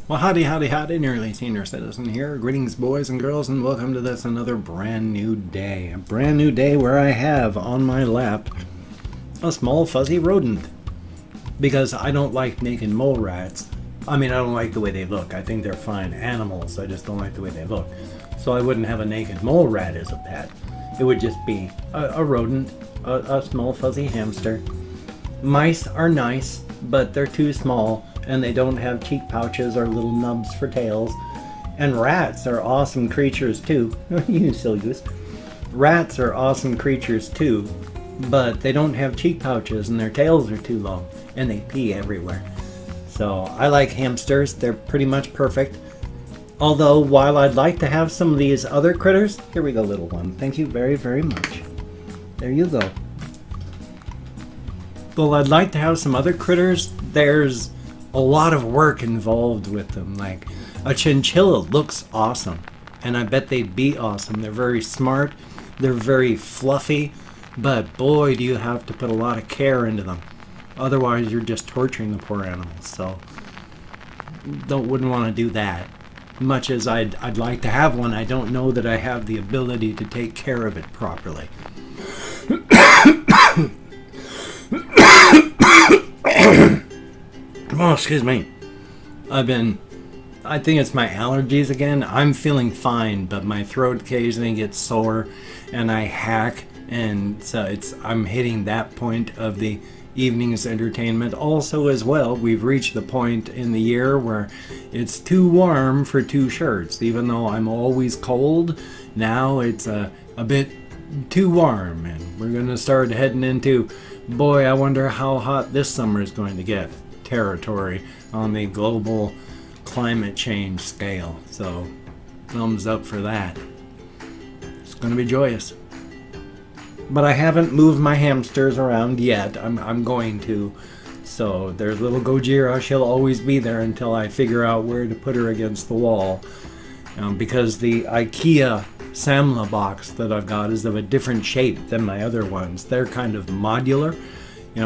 Well, howdy, nearly senior citizen here. Greetings, boys and girls, and welcome to this another brand new day. A brand new day where I have on my lap a small fuzzy rodent. Because I don't like naked mole rats. I mean, I don't like the way they look. I think they're fine animals. I just don't like the way they look. So I wouldn't have a naked mole rat as a pet. It would just be a rodent, a small fuzzy hamster. Mice are nice, but they're too small. And they don't have cheek pouches or little nubs for tails. And rats are awesome creatures too. You silly goose. Rats are awesome creatures too, but they don't have cheek pouches and their tails are too long. And they pee everywhere. So I like hamsters. They're pretty much perfect. Although, while I'd like to have some of these other critters... Here we go, little one. Thank you very, very much. There you go. Well, I'd like to have some other critters. There's a lot of work involved with them. Like, a chinchilla looks awesome, and I bet they'd be awesome. They're very smart, they're very fluffy, but boy, do you have to put a lot of care into them. Otherwise, you're just torturing the poor animals, so wouldn't want to do that. Much as I'd like to have one, I don't know that I have the ability to take care of it properly. Oh, excuse me. I think it's my allergies again. I'm feeling fine, but my throat occasionally gets sore and I hack, and so I'm hitting that point of the evening's entertainment. Also as well, we've reached the point in the year where it's too warm for 2 shirts. Even though I'm always cold, now it's a bit too warm, and we're gonna start heading into, boy, I wonder how hot this summer is going to get territory on the global climate change scale. So thumbs up for that. It's going to be joyous. But I haven't moved my hamsters around yet. I'm going to. So there's little Gojira. She'll always be there until I figure out where to put her against the wall. Because the IKEA Samla box that I've got is of a different shape than my other ones. They're kind of modular.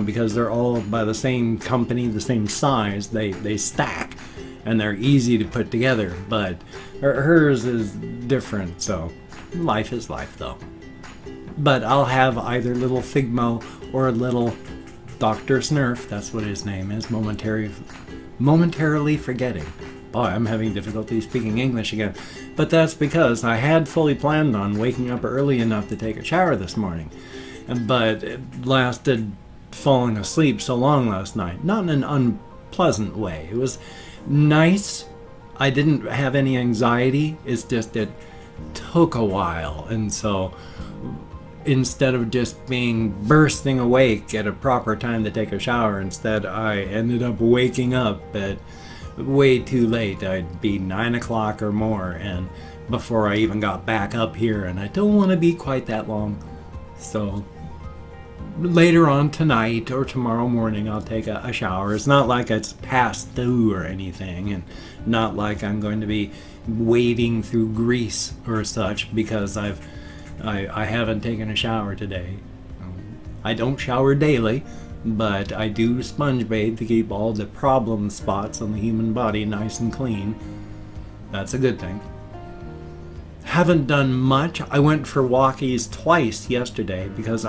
Because they're all by the same company, the same size, they stack, and they're easy to put together, but hers is different, so life is life, though. But I'll have either little Figmo or little Dr. Snurf, that's what his name is, momentarily forgetting. Boy, I'm having difficulty speaking English again, but that's because I had fully planned on waking up early enough to take a shower this morning, but it lasted falling asleep so long last night. Not in an unpleasant way. It was nice. I didn't have any anxiety. It's just it took a while, and so instead of just being bursting awake at a proper time to take a shower, instead I ended up waking up at way too late. I'd be 9 o'clock or more, and before I even got back up here, and I don't want to be quite that long. So later on tonight or tomorrow morning I'll take a shower. It's not like it's past due or anything, and not like I'm going to be wading through grease or such because I haven't taken a shower today. I don't shower daily, but I do sponge bathe to keep all the problem spots on the human body nice and clean. That's a good thing. Haven't done much. I went for walkies twice yesterday because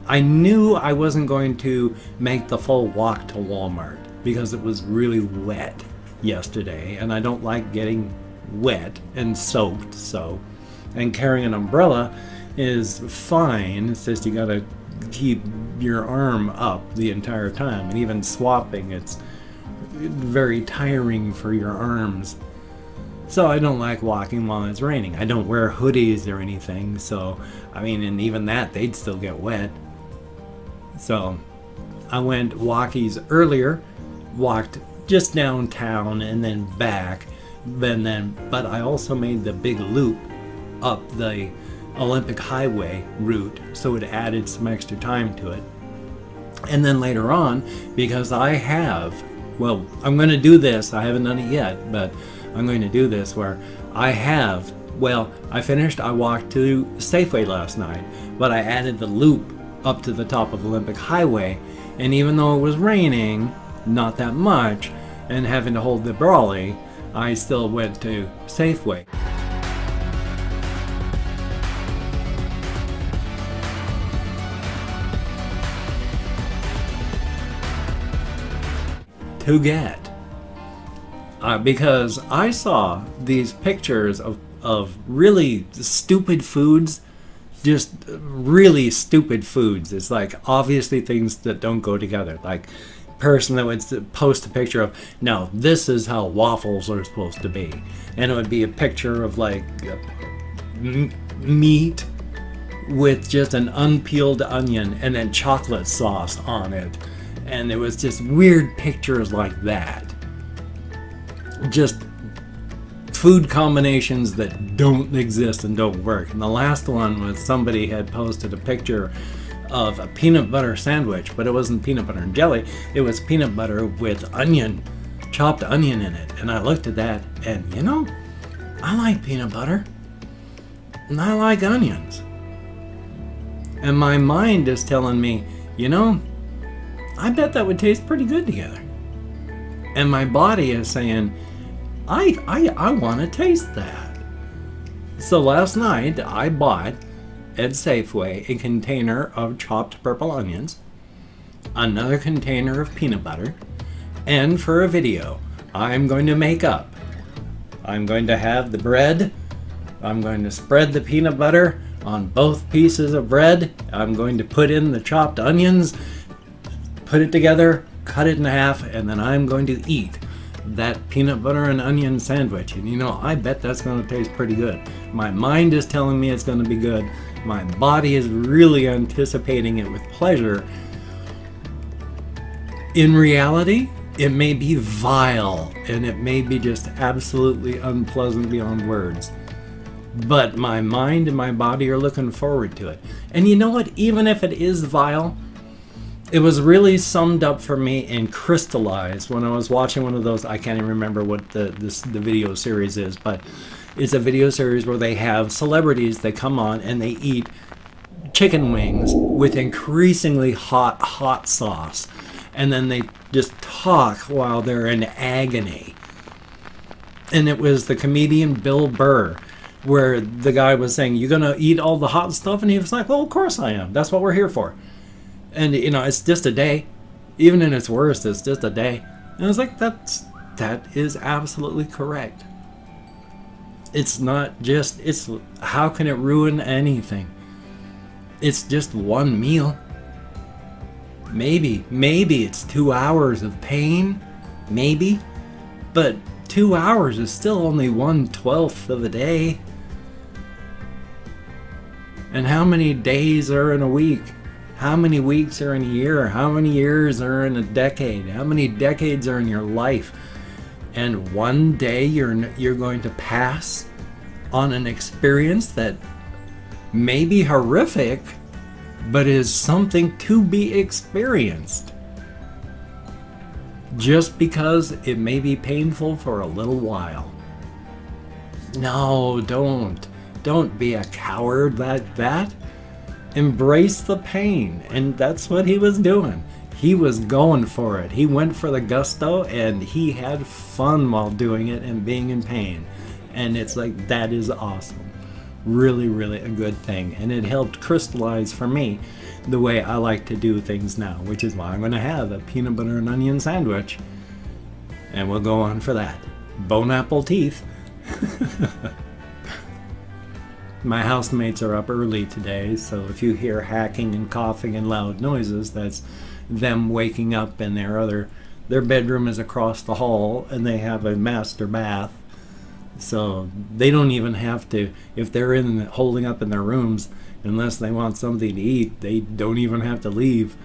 I knew I wasn't going to make the full walk to Walmart because it was really wet yesterday, and I don't like getting wet and soaked, and carrying an umbrella is fine. It's just you gotta keep your arm up the entire time, and even swapping, it's very tiring for your arms. So I don't like walking while it's raining. I don't wear hoodies or anything, so I mean, and even that, they'd still get wet. So I went walkies earlier, walked just downtown and then back, but I also made the big loop up the Olympic Highway route, so it added some extra time to it. And then later on, because I'm going to do this, I haven't done it yet, but I'm going to do this where I walked to Safeway last night, but I added the loop up to the top of Olympic Highway, and even though it was raining, not that much, and having to hold the brolly, I still went to Safeway. To get. Because I saw these pictures of really stupid foods, just really stupid foods. It's like obviously things that don't go together. Like person that would post a picture of, no, this is how waffles are supposed to be. And it would be a picture of like meat with just an unpeeled onion and then chocolate sauce on it. And it was just weird pictures like that. Just food combinations that don't exist and don't work. And the last one was somebody had posted a picture of a peanut butter sandwich, but it wasn't peanut butter and jelly. It was peanut butter with onion, chopped onion in it. And I looked at that and, you know, I like peanut butter and I like onions. And my mind is telling me, you know, I bet that would taste pretty good together. And my body is saying, I want to taste that. So last night I bought at Safeway a container of chopped purple onions, another container of peanut butter, and for a video I'm going to make up. I'm going to have the bread, I'm going to spread the peanut butter on both pieces of bread, I'm going to put in the chopped onions, put it together, cut it in half, and then I'm going to eat that peanut butter and onion sandwich. And you know, I bet that's going to taste pretty good. My mind is telling me it's going to be good. My body is really anticipating it with pleasure. In reality, it may be vile and it may be just absolutely unpleasant beyond words. But my mind and my body are looking forward to it. And you know what? Even if it is vile, it was really summed up for me and crystallized when I was watching one of those. I can't even remember what the video series is, but it's a video series where they have celebrities that come on and they eat chicken wings with increasingly hot sauce, and then they just talk while they're in agony. And it was the comedian Bill Burr, where the guy was saying, "You gonna eat all the hot stuff?" And he was like, "Well, of course I am. That's what we're here for." And you know, it's just a day. Even in its worst, it's just a day. And I was like, that is absolutely correct. It's not just, it's, how can it ruin anything? It's just one meal. Maybe it's 2 hours of pain, maybe, but 2 hours is still only 1/12 of a day. And how many days are in a week? How many weeks are in a year? How many years are in a decade? How many decades are in your life? And one day you're going to pass on an experience that may be horrific, but is something to be experienced. Just because it may be painful for a little while. No, don't be a coward like that. Embrace the pain, and that's what he was doing. He was going for it. He went for the gusto, and he had fun while doing it and being in pain. And it's like, that is awesome. Really, really a good thing. And it helped crystallize for me the way I like to do things now, which is why I'm going to have a peanut butter and onion sandwich. And we'll go on for that. Bone apple teeth. My housemates are up early today, so if you hear hacking and coughing and loud noises, that's them waking up, and their bedroom is across the hall, and they have a master bath. So they don't even have to, if they're holding up in their rooms, unless they want something to eat, they don't even have to leave.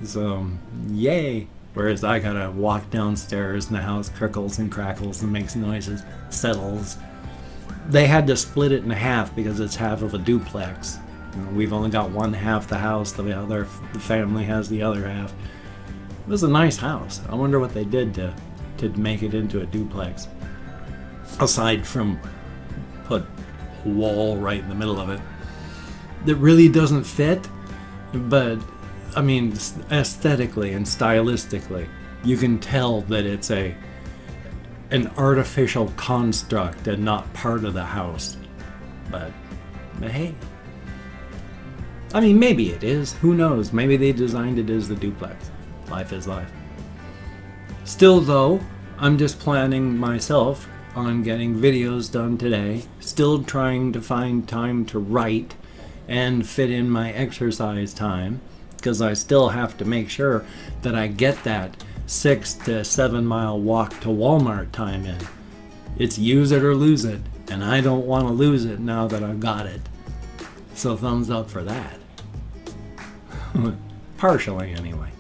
So, yay! Whereas I gotta walk downstairs and the house crickles and crackles and makes noises, settles. They had to split it in half because it's half of a duplex. You know, we've only got one half the house, the family has the other half. It was a nice house. I wonder what they did to make it into a duplex. Aside from put a wall right in the middle of it that really doesn't fit, but I mean, aesthetically and stylistically, you can tell that it's an artificial construct and not part of the house. But hey, I mean, maybe it is. Who knows? Maybe they designed it as the duplex. Life is life. Still though, I'm just planning myself on getting videos done today. Still trying to find time to write and fit in my exercise time, because I still have to make sure that I get that 6 to 7 mile walk to Walmart time in. It's use it or lose it, and I don't want to lose it now that I've got it. So thumbs up for that. Partially anyway.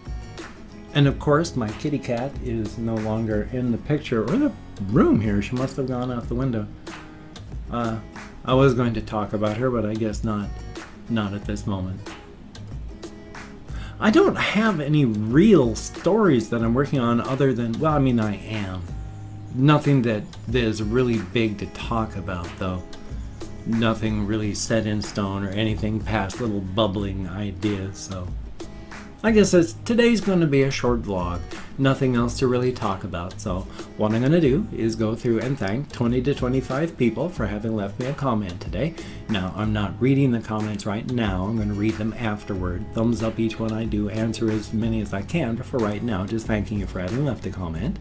And of course my kitty cat is no longer in the picture or the room here. She must have gone out the window. I was going to talk about her, but I guess not at this moment. I don't have any real stories that I'm working on other than, well, I mean, I am. Nothing that is really big to talk about, though. Nothing really set in stone or anything past little bubbling ideas, so I guess today's going to be a short vlog. Nothing else to really talk about, so what I'm going to do is go through and thank 20 to 25 people for having left me a comment today. Now, I'm not reading the comments right now. I'm going to read them afterward. Thumbs up each one I do, answer as many as I can, but for right now, just thanking you for having left a comment.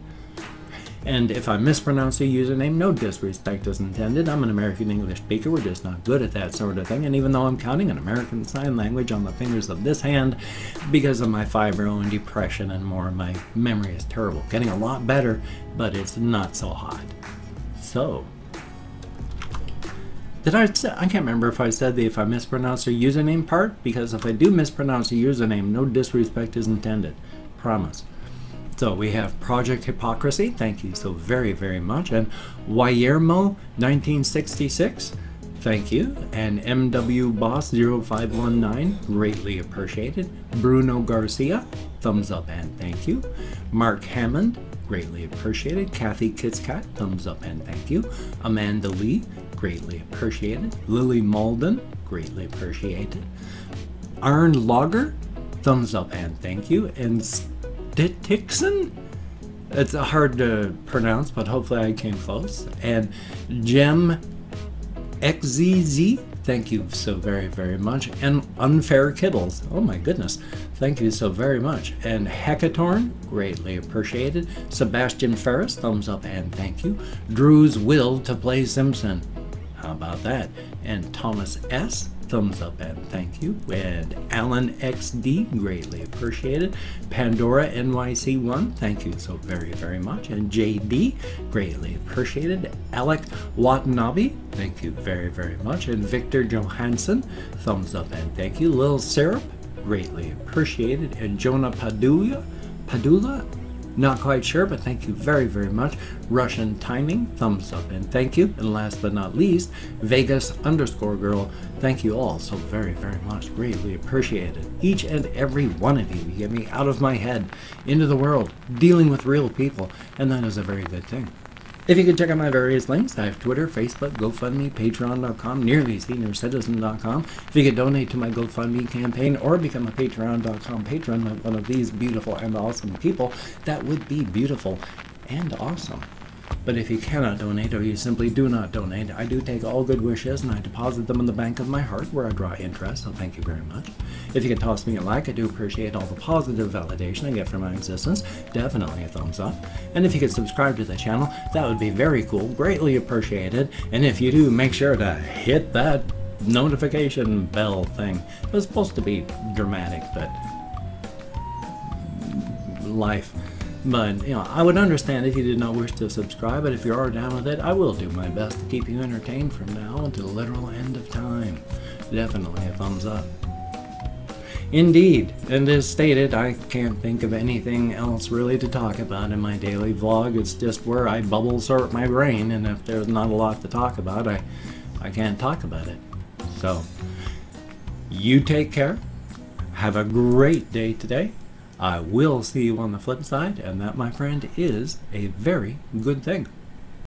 And if I mispronounce your username, no disrespect is intended. I'm an American English speaker. We're just not good at that sort of thing. And even though I'm counting an American Sign Language on the fingers of this hand, because of my fibro and depression and more, my memory is terrible. Getting a lot better, but it's not so hot. So, I can't remember if I said the if I mispronounce your username part, because if I do mispronounce your username, no disrespect is intended. Promise. So we have Project Hypocrisy, thank you so very, very much. And Guillermo 1966, thank you. And MW Boss 0519, greatly appreciated. Bruno Garcia, thumbs up and thank you. Mark Hammond, greatly appreciated. Kathy Kitscat, thumbs up and thank you. Amanda Lee, greatly appreciated. Lily Malden, greatly appreciated. Arn Logger, thumbs up and thank you. And Tixon? It's hard to pronounce, but hopefully I came close. And Gem XZZ, thank you so very, very much. And Unfair Kittles, oh my goodness, thank you so very much. And Hecatorn, greatly appreciated. Sebastian Ferris, thumbs up and thank you. Drew's Will to Play Simpson, how about that? And Thomas S., thumbs up and thank you. And Alan XD, greatly appreciated. Pandora NYC1, thank you so very, very much. And JD, greatly appreciated. Alec Watanabe, thank you very, very much. And Victor Johansson, thumbs up and thank you. Lil Syrup, greatly appreciated. And Jonah Padula, not quite sure, but thank you very, very much. Russian Timing, thumbs up and thank you. And last but not least, Vegas_girl, thank you all so very, very much. Greatly appreciated. Each and every one of you. You get me out of my head, into the world, dealing with real people, and that is a very good thing. If you could check out my various links, I have Twitter, Facebook, GoFundMe, Patreon.com, NearlySeniorCitizen.com. If you could donate to my GoFundMe campaign or become a Patreon.com patron of one of these beautiful and awesome people, that would be beautiful and awesome. But if you cannot donate or you simply do not donate, I do take all good wishes and I deposit them in the bank of my heart where I draw interest, so thank you very much. If you could toss me a like, I do appreciate all the positive validation I get from my existence. Definitely a thumbs up. And if you could subscribe to the channel, that would be very cool, greatly appreciated. And if you do, make sure to hit that notification bell thing. It was supposed to be dramatic, but life. But, you know, I would understand if you did not wish to subscribe, but if you are down with it, I will do my best to keep you entertained from now until the literal end of time. Definitely a thumbs up. Indeed, and as stated, I can't think of anything else really to talk about in my daily vlog. It's just where I bubble sort my brain, and if there's not a lot to talk about, I can't talk about it. So, you take care. Have a great day today. I will see you on the flip side, and that, my friend, is a very good thing.